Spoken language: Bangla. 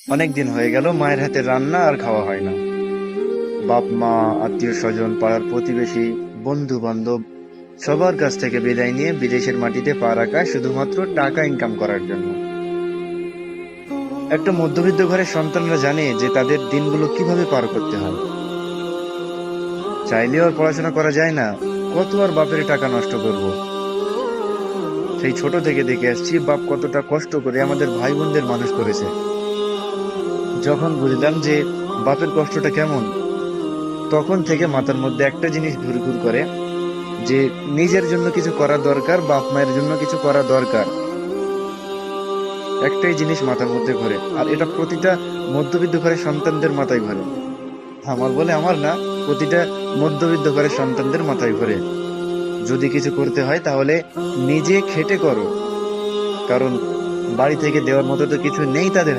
অনেক দিন হয়ে গেল মায়ের হাতের রান্না আর খাওয়া হয় না। বাপ মা, আত্মীয় স্বজন, পাড়ার প্রতিবেশী, বন্ধু বান্ধব সবার কাছ থেকে বিদায় নিয়ে বিদেশের মাটিতে পা রাখা শুধুমাত্র টাকা ইনকাম করার জন্য। একটা মধ্যবিত্ত ঘরের সন্তানরা জানে যে তাদের দিনগুলো কিভাবে পার করতে হয়। চাইলেও আর পড়াশোনা করা যায় না, কত আর বাপের টাকা নষ্ট করব। সেই ছোট থেকে দেখে আসছি বাপ কতটা কষ্ট করে আমাদের ভাই বোনদের মানুষ করেছে। যখন বুঝলাম যে বাপের কষ্টটা কেমন, তখন থেকে মাথার মধ্যে একটা জিনিস ঘুরঘুর করে, যে নিজের জন্য কিছু করা দরকার, বাপ মায়ের জন্য কিছু করা দরকার। একটাই জিনিস মাথার মধ্যে ঘোরে, আর এটা প্রতিটা মধ্যবিত্ত ঘরের সন্তানদের মাথায় ঘোরে। আমার বলে আমার না, প্রতিটা মধ্যবিত্ত ঘরের সন্তানদের মাথায় ঘোরে। যদি কিছু করতে হয় তাহলে নিজে খেটে করো, কারণ বাড়ি থেকে দেওয়ার মতো তো কিছু নেই তাদের হাতে।